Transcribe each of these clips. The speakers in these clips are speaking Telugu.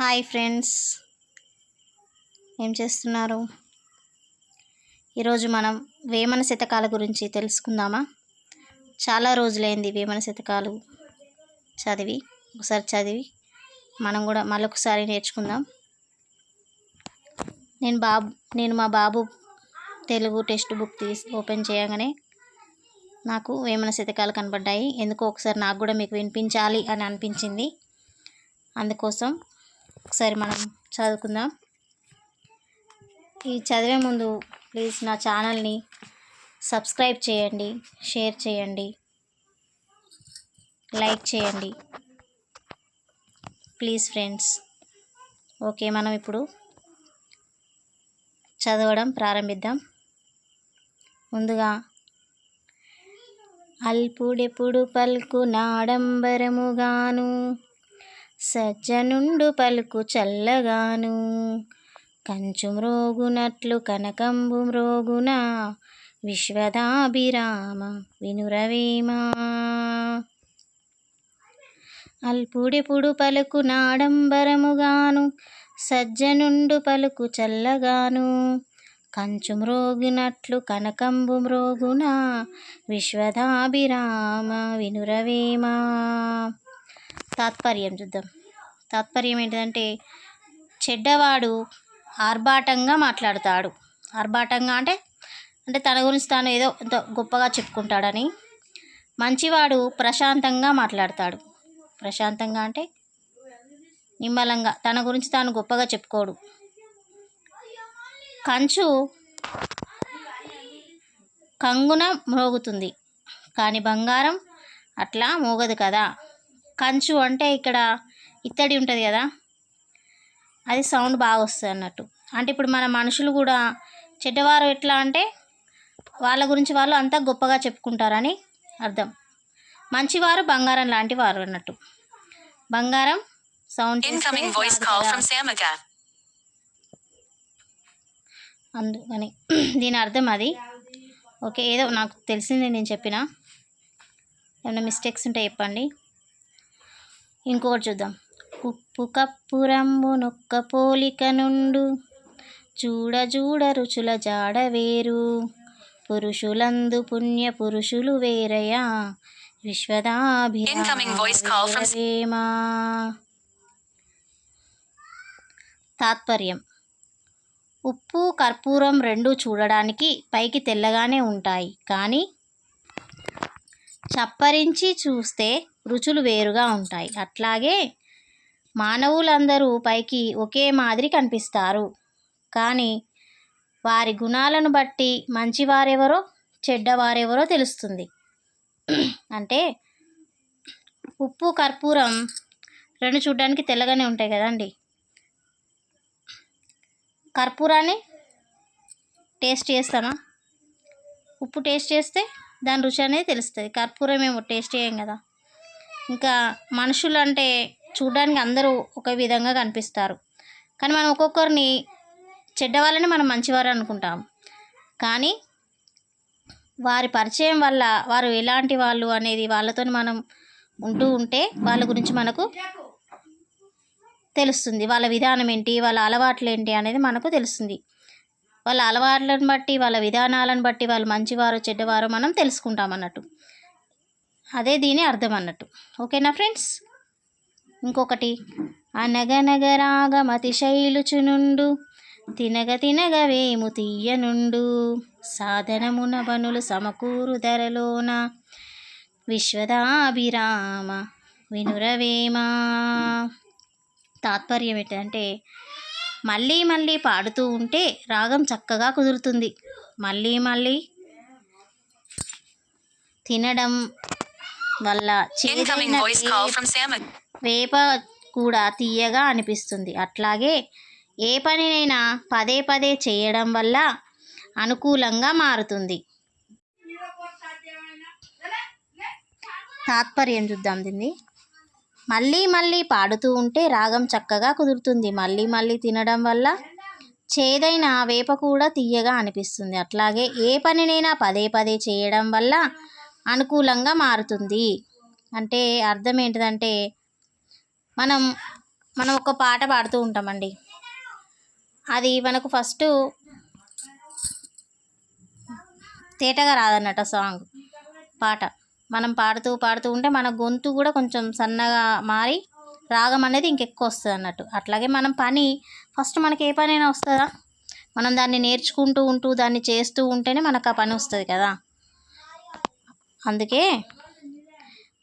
హాయ్ ఫ్రెండ్స్, ఏం చేస్తున్నారు? ఈరోజు మనం వేమన శతకాల గురించి తెలుసుకుందామా? చాలా రోజులైంది వేమన శతకాలు చదివి మనం కూడా మళ్ళొకసారి నేర్చుకుందాం. నేను మా బాబు తెలుగు టెక్స్ట్ బుక్ ఓపెన్ చేయగానే నాకు వేమన శతకాలు కనబడ్డాయి. ఎందుకో ఒకసారి నాకు కూడా మీకు వినిపించాలి అని అనిపించింది. అందుకోసం ఒకసారి మనం చదువుకుందాం. ఈ చదివే ముందు ప్లీజ్ నా ఛానల్ని సబ్స్క్రైబ్ చేయండి, షేర్ చేయండి, లైక్ చేయండి ప్లీజ్ ఫ్రెండ్స్. ఓకే, మనం ఇప్పుడు చదవడం ప్రారంభిద్దాం. ముందుగా అల్పుడెప్పుడు పలుకు నాడంబరముగాను, సజ్జనుండు పలుకు చల్లగాను, కంచు మ్రోగునట్లు కనకంబు మ్రోగున, విశ్వదాభిరామ వినురవేమా. అల్పుడెప్పుడు పలుకు నాడంబరముగాను, సజ్జనుండు పలుకు చల్లగాను, కంచు మ్రోగినట్లు కనకంబు మ్రోగున, విశ్వదాభిరామ వినురవేమా. తాత్పర్యం చూద్దాం. తాత్పర్యం ఏంటంటే, చెడ్డవాడు ఆర్భాటంగా మాట్లాడతాడు. ఆర్భాటంగా అంటే తన గురించి తాను ఏదో ఎంతో గొప్పగా చెప్పుకుంటాడని. మంచివాడు ప్రశాంతంగా మాట్లాడతాడు. ప్రశాంతంగా అంటే నిమ్మలంగా, తన గురించి తాను గొప్పగా చెప్పుకోడు. కంచు కంగున మ్రోగుతుంది, కానీ బంగారం అట్లా మోగదు కదా. కంచు అంటే ఇక్కడ ఇత్తడి ఉంటుంది కదా, అది సౌండ్ బాగా వస్తుంది అన్నట్టు. అంటే ఇప్పుడు మన మనుషులు కూడా చెడ్డవారు ఎట్లా అంటే వాళ్ళ గురించి వాళ్ళు అంతా గొప్పగా చెప్పుకుంటారని అర్థం. మంచివారు బంగారం లాంటి వారు అన్నట్టు. బంగారం సౌండ్ అందుకని దీని అర్థం అది. ఓకే, ఏదో నాకు తెలిసింది నేను చెప్పిన. ఏమైనా మిస్టేక్స్ ఉంటే చెప్పండి. ఇంకొకటి చూద్దాం. ఉప్పు కప్పు రంబు నొక్క పోలిక నుండు, చూడ చూడ రుచుల జాడ వేరు, పురుషులందు పుణ్య పురుషులు వేరయా, విశ్వదాభిరామ. తాత్పర్యం: ఉప్పు కర్పూరం రెండు చూడడానికి పైకి తెల్లగానే ఉంటాయి, కానీ చప్పరించి చూస్తే రుచులు వేరుగా ఉంటాయి. అట్లాగే మానవులందరూ పైకి ఒకే మాదిరి కనిపిస్తారు, కానీ వారి గుణాలను బట్టి మంచివారెవరో చెడ్డవారెవరో తెలుస్తుంది. అంటే ఉప్పు కర్పూరం రెండు చూడడానికి తెల్లగానే ఉంటాయి కదండి. కర్పూరాన్ని టేస్ట్ చేస్తామా? ఉప్పు టేస్ట్ చేస్తే దాని రుచి అనేది తెలుస్తుంది. కర్పూరం ఏమో టేస్ట్ చేయం కదా. ఇంకా మనుషులు అంటే చూడడానికి అందరూ ఒక విధంగా కనిపిస్తారు, కానీ మనం ఒక్కొక్కరిని చెడ్డవాళ్ళని మనం మంచివారు అనుకుంటాం. కానీ వారి పరిచయం వల్ల వారు ఎలాంటి వాళ్ళు అనేది వాళ్ళతో మనం ఉంటే వాళ్ళ గురించి మనకు తెలుస్తుంది. వాళ్ళ విధానం ఏంటి, వాళ్ళ అలవాట్లు ఏంటి అనేది మనకు తెలుస్తుంది. వాళ్ళ అలవాట్లను బట్టి, వాళ్ళ విధానాలను బట్టి వాళ్ళు మంచివారు చెడ్డవారు మనం తెలుసుకుంటాం అన్నట్టు. అదే దీని అర్థం అన్నట్టు. ఓకేనా ఫ్రెండ్స్? ఇంకొకటి, అనగనగరాగమతి శైలుచునుండు, తినగ తినగ వేము తీయనుండు, సాధనమున బనులు సమకూరు ధరలోన, విశ్వదాభిరామ వినురవేమా. తాత్పర్యం ఏంటంటే, మళ్ళీ మళ్ళీ పాడుతూ ఉంటే రాగం చక్కగా కుదురుతుంది. మళ్ళీ మళ్ళీ తినడం వల్ల చేదైన వేప కూడా తీయగా అనిపిస్తుంది. అట్లాగే ఏ పనినైనా పదే పదే చేయడం వల్ల అనుకూలంగా మారుతుంది. తాత్పర్యం చూద్దాం దీన్ని. మళ్ళీ మళ్ళీ పాడుతూ ఉంటే రాగం చక్కగా కుదురుతుంది. మళ్ళీ మళ్ళీ తినడం వల్ల చేదైన వేప కూడా తీయగా అనిపిస్తుంది. అట్లాగే ఏ పనినైనా పదే పదే చేయడం వల్ల అనుకూలంగా మారుతుంది. అంటే అర్థం ఏంటిదంటే, మనం మనం ఒక పాట పాడుతూ ఉంటామండి. అది మనకు ఫస్ట్ తేటగా రాదన్నట్టు సాంగ్ పాట. మనం పాడుతూ పాడుతూ ఉంటే మన గొంతు కూడా కొంచెం సన్నగా మారి రాగం అనేది ఇంకెక్కువ వస్తుంది అన్నట్టు. అట్లాగే మనం పని ఫస్ట్ మనకి ఏ పనైనా వస్తుందా, మనం దాన్ని నేర్చుకుంటూ ఉంటూ దాన్ని చేస్తూ ఉంటేనే మనకు ఆ పని వస్తుంది కదా. అందుకే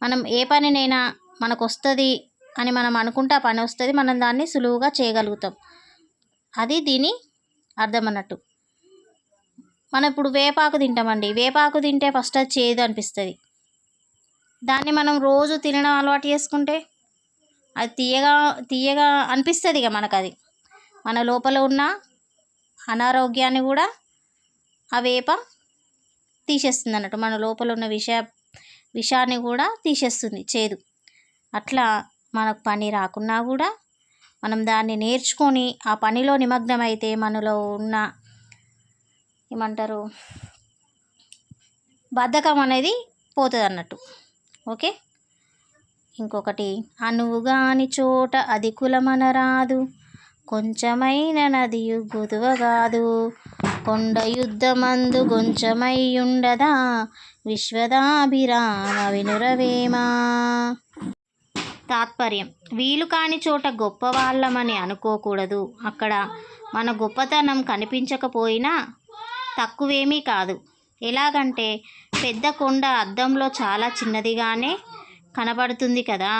మనం ఏ పనినైనా మనకు వస్తుంది అని మనం అనుకుంటే ఆ పని వస్తుంది, మనం దాన్ని సులువుగా చేయగలుగుతాం. అది దీని అర్థం అన్నట్టు. మనం ఇప్పుడు వేపాకు తింటామండి. వేపాకు తింటే ఫస్ట్ అది చేదు అనిపిస్తుంది. దాన్ని మనం రోజు తినడం అలవాటు చేసుకుంటే అది తీయగా తీయగా అనిపిస్తుంది. ఇక మనకు అది మన లోపల ఉన్న అనారోగ్యాన్ని కూడా ఆ వేప తీసేస్తుంది అన్నట్టు. మన లోపల ఉన్న విషాన్ని కూడా తీసేస్తుంది, చేదు. అట్లా మనకు పని రాకున్నా కూడా మనం దాన్ని నేర్చుకొని ఆ పనిలో నిమగ్నమైతే మనలో ఉన్న ఏమంటారు బద్ధకం అనేది పోతుంది అన్నట్టు. ఓకే. ఇంకొకటి, అనువుగాని చోట అది కులమనరాదు, కొంచెమైన నదియు గొదువగాదు, కొండ యుద్ధమందు గొంచమై ఉండదా, విశ్వదాభిరామ వినురవేమా. తాత్పర్యం: వీలు కాని చోట గొప్పవాళ్ళమని అనుకోకూడదు. అక్కడ మన గొప్పతనం కనిపించకపోయినా తక్కువేమీ కాదు. ఎలాగంటే పెద్ద కొండ అద్దంలో చాలా చిన్నదిగానే కనబడుతుంది కదా.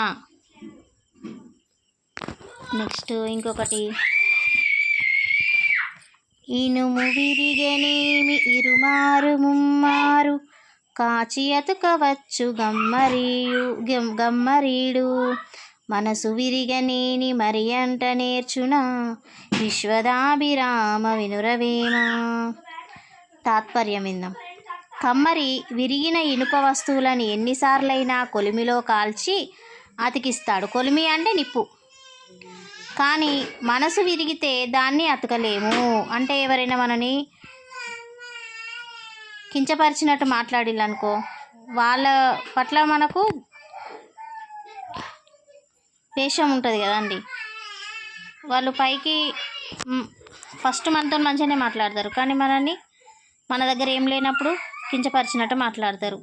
నెక్స్ట్ ఇంకొకటి, ఇనుము విరిగనేమి ఇరుమారు ముమ్మారు, కాచి అతుకవచ్చు గమ్మరీడు, మనసు విరిగనేని మరి అంట నేర్చునా, విశ్వదాభిరామ వినురవేమ. తాత్పర్యం విందాం. కమ్మరి విరిగిన ఇనుప వస్తువులను ఎన్నిసార్లైనా కొలిమిలో కాల్చి అతికిస్తాడు. కొలిమి అంటే నిప్పు. కానీ మనసు విరిగితే దాన్ని అతకలేము. అంటే ఎవరైనా మనని కించపరిచినట్టు మాట్లాడిల్లనుకో, వాళ్ళ పట్ల మనకు ద్వేషం ఉంటుంది కదండి. వాళ్ళు పైకి ఫస్ట్ మనతో మంచిగానే మాట్లాడతారు, కానీ మనల్ని మన దగ్గర ఏం లేనప్పుడు కించపరిచినట్టు మాట్లాడతారు.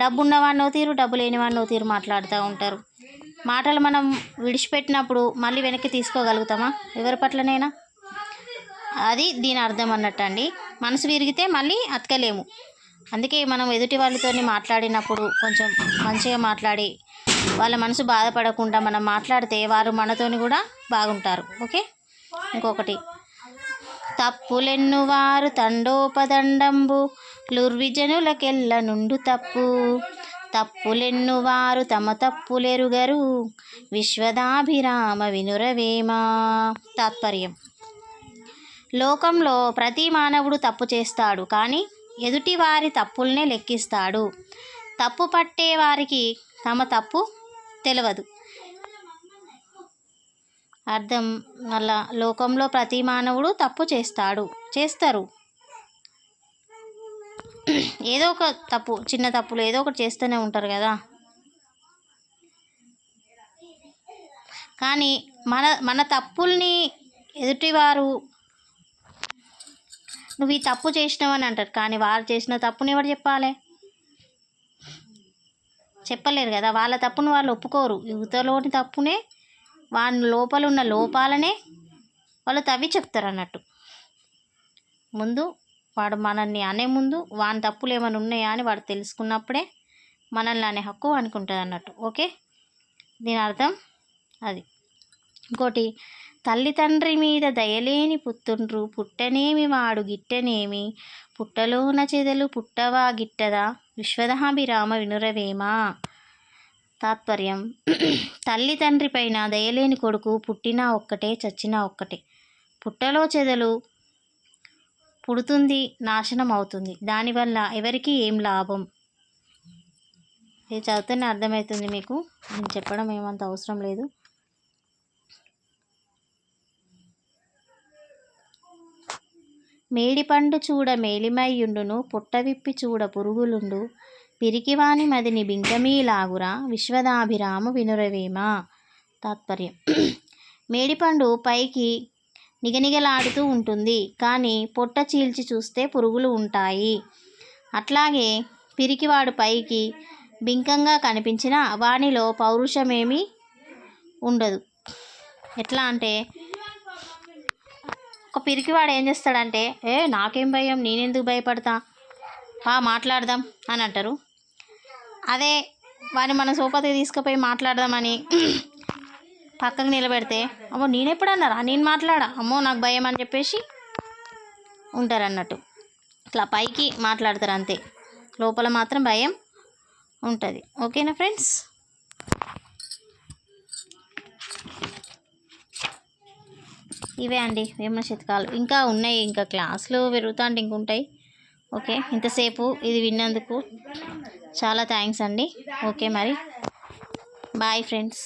డబ్బు ఉన్నవాడినో తీరు, డబ్బు లేనివాడినో తీరు మాట్లాడుతూ ఉంటారు. మాటలు మనం విడిచిపెట్టినప్పుడు మళ్ళీ వెనక్కి తీసుకోగలుగుతామా ఎవరి పట్లనైనా? అది దీని అర్థం అన్నట్టు అండి. మనసు విరిగితే మళ్ళీ అతకలేము. అందుకే మనం ఎదుటి వాళ్ళతో మాట్లాడినప్పుడు కొంచెం మంచిగా మాట్లాడి వాళ్ళ మనసు బాధపడకుండా మనం మాట్లాడితే వారు మనతోని కూడా బాగుంటారు. ఓకే. ఇంకొకటి, తప్పులెన్నువారు తండోపదండంబు, లుర్విజనులకెల్ల నుండు తప్పు, తప్పులెన్నువారు తమ తప్పులెరుగరు, విశ్వదాభిరామ వినురవేమ. తాత్పర్యం: లోకంలో ప్రతి మానవుడు తప్పు చేస్తాడు, కానీ ఎదుటి వారి తప్పుల్నే లెక్కిస్తాడు. తప్పు పట్టే వారికి తమ తప్పు తెలియదు. అర్థం వల్ల లోకంలో ప్రతి మానవుడు తప్పు చేస్తారు. ఏదో ఒక తప్పు, చిన్న తప్పులు ఏదో ఒకటి చేస్తూనే ఉంటారు కదా. కానీ మన తప్పుల్ని ఎదుటివారు నువ్వు ఈ తప్పు చేసినావని అంటారు, కానీ వారు చేసిన తప్పుని ఎవరు చెప్పాలి? చెప్పలేరు కదా. వాళ్ళ తప్పును వాళ్ళు ఒప్పుకోరు. యువతలోని తప్పునే, వాళ్ళ లోపల ఉన్న లోపాలనే వాళ్ళు తవ్వి చెప్తారు అన్నట్టు. ముందు వాడు మనల్ని అనే ముందు వాని తప్పులు ఏమైనా ఉన్నాయా అని వాడు తెలుసుకున్నప్పుడే మనల్ని అనే హక్కు అనుకుంటుంది అన్నట్టు. ఓకే. దీని అర్థం అది. ఇంకోటి, తల్లి తండ్రి మీద దయలేని పుత్తుండ్రు, పుట్టనేమి వాడు గిట్టనేమి, పుట్టలోన చెదలు పుట్టవా గిట్టదా, విశ్వదాభిరామ వినురవేమ. తాత్పర్యం: తల్లి తండ్రి పైన దయలేని కొడుకు పుట్టినా ఒక్కటే, చచ్చినా ఒక్కటే. పుట్టలో చెదలు పుడుతుంది, నాశనం అవుతుంది. దానివల్ల ఎవరికి ఏం లాభం? ఇది చదివితేనే అర్థమవుతుంది మీకు, నేను చెప్పడం ఏమంత అవసరం లేదు. మేడిపండు చూడ మేలిమైయుండును, పుట్టవిప్పి చూడ పురుగులుండు, పిరికివాని మదిని బింకమీలాగురా, విశ్వదాభిరామ వినురవేమ. తాత్పర్యం. మేడిపండు పైకి నిగనిగలాడుతూ ఉంటుంది, కానీ పొట్ట చీల్చి చూస్తే పురుగులు ఉంటాయి. అట్లాగే పిరికివాడు పైకి బింకంగా కనిపించినా వానిలో పౌరుషమేమీ ఉండదు. ఎట్లా అంటే ఒక పిరికివాడు ఏం చేస్తాడంటే, నాకేం భయం, నేనెందుకు భయపడతా, మాట్లాడదాం అని అంటారు. అదే వాడిని మన సోపతికి తీసుకుపోయి మాట్లాడదామని పక్కకు నిలబెడితే, అమ్మో నేనెప్పుడన్నారా, నేను మాట్లాడా, అమ్మో నాకు భయం అని చెప్పేసి ఉంటారు అన్నట్టు. ఇట్లా పైకి మాట్లాడతారు అంతే, లోపల మాత్రం భయం ఉంటుంది. ఓకేనా ఫ్రెండ్స్? ఇవే అండి వేమన శతకాలు. ఇంకా ఉన్నాయి, ఇంకా క్లాసులు పెరుగుతా అంటే ఇంకుంటాయి. ఓకే, ఇంతసేపు ఇది విన్నందుకు చాలా థ్యాంక్స్ అండి. ఓకే మరి, బాయ్ ఫ్రెండ్స్.